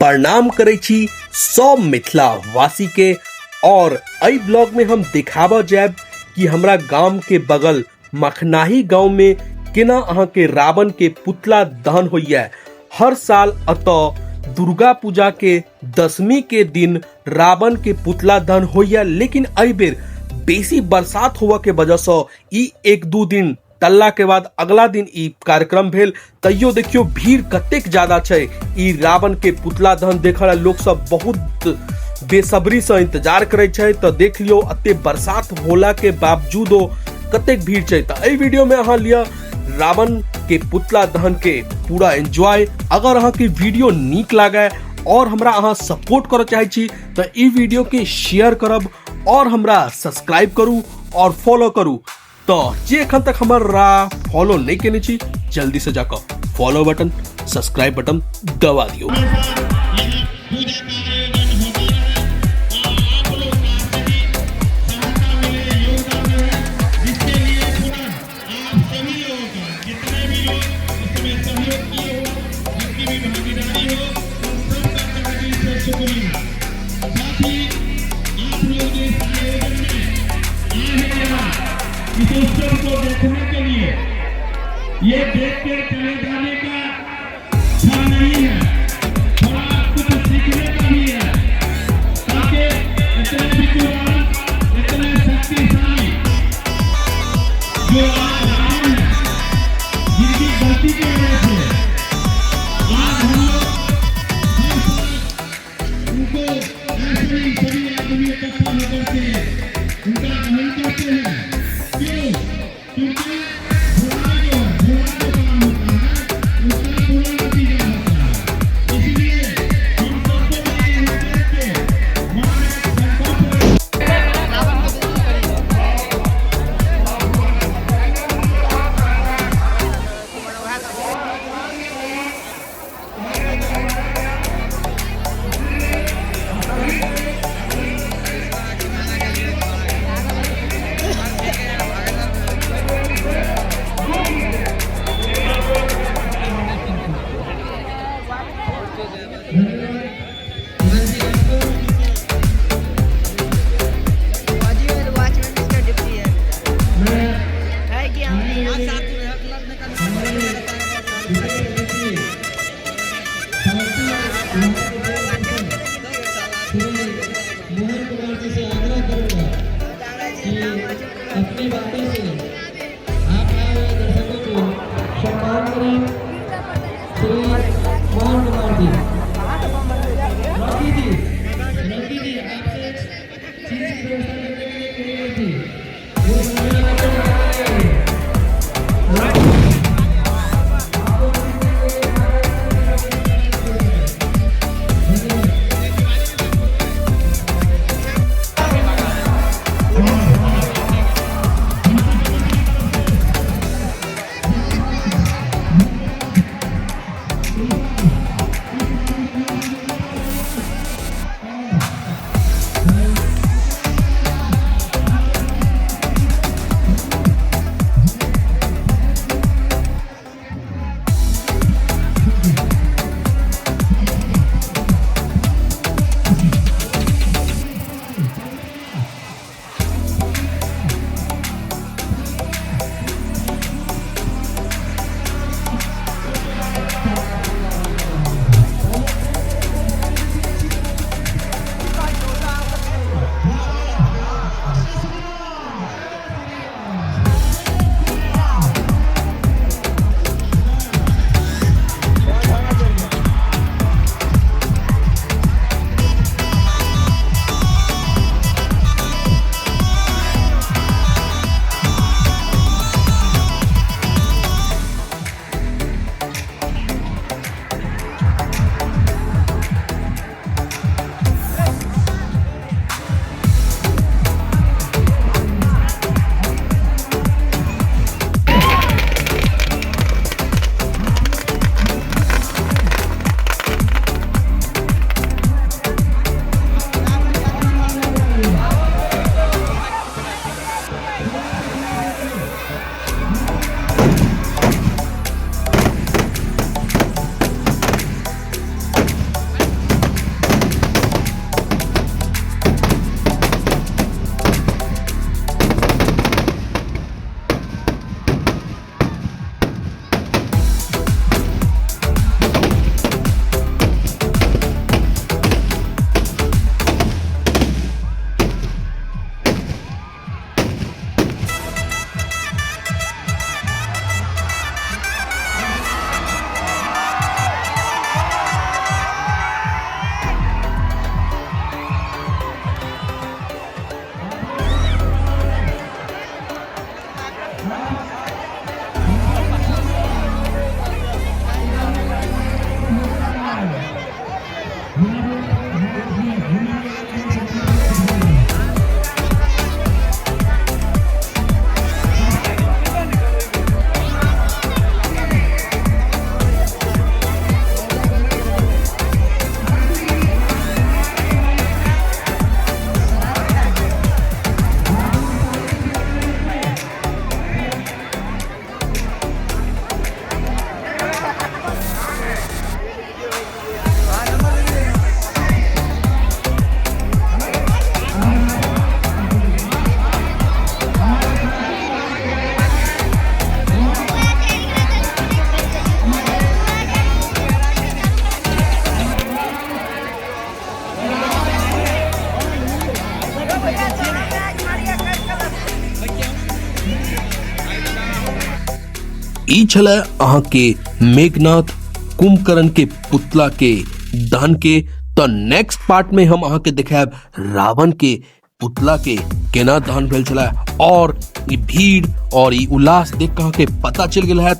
प्रणाम करे छी सब मिथिला वासी के। और अई ब्लॉग में हम दिखावा जाब कि हमरा गांव के बगल मखनाही गांव में केना अहाँ के रावण के पुतला दहन होइया। हर साल अतः दुर्गा पूजा के दशमी के दिन रावण के पुतला दहन होइया, लेकिन अई बेर बेसी बरसात होवा के वजह से ई एक दू दिन टल्ला के बाद अगला दिन ई कार्यक्रम भेल। तैयो देखियो भीड़ कतेक ज्यादा छै। ई रावण के पुतला दहन देखला लोग सब बहुत बेसब्री से इंतजार करे छै। तो देख लियो अते बरसात होला के बावजूदो कतेक भीड़ छै। तो एई वीडियो में अहाँ लिया रावण के पुतला दहन के पूरा एंजॉय। अगर अहाँ के वीडियो नीक लागे और हमरा अहाँ सपोर्ट करऽ चाहे छी तो ई वीडियो के शेयर करब और हमरा सब्सक्राइब करू और फॉलो करू। तो जे एखन तक हमारा फॉलो नहीं केने छी जल्दी से जाकर फॉलो बटन सब्सक्राइब बटन दबा दियो। इस उत्सव को देखने के लिए ये देख के चले जाने का क्षण नहीं है, थोड़ा कुछ सीखने का भी है, ताकि इतने विद्वान इतने शक्तिशाली जो आज रावण है, जिनकी गलती की वजह से आज हम लोग उनको ऐसे ही सभी आदमी इकट्ठा होकर के उनका दहन करते हैं। क्यों? क्योंकि धुआं जो काम होता है उसका पूरा नतीजा होता है। इसलिए हम सबको मिलकर के हमारे संकल्प ई छले अहाँ के मेघनाथ कुंभकर्ण के पुतला के दहन के। तो नेक्स्ट पार्ट में हम अहाँ के दिखाएब रावण के पुतला के केना दहन भेल छला और ई भीड़ और ई उल्लास देख के अहाँ के पता चल गेल है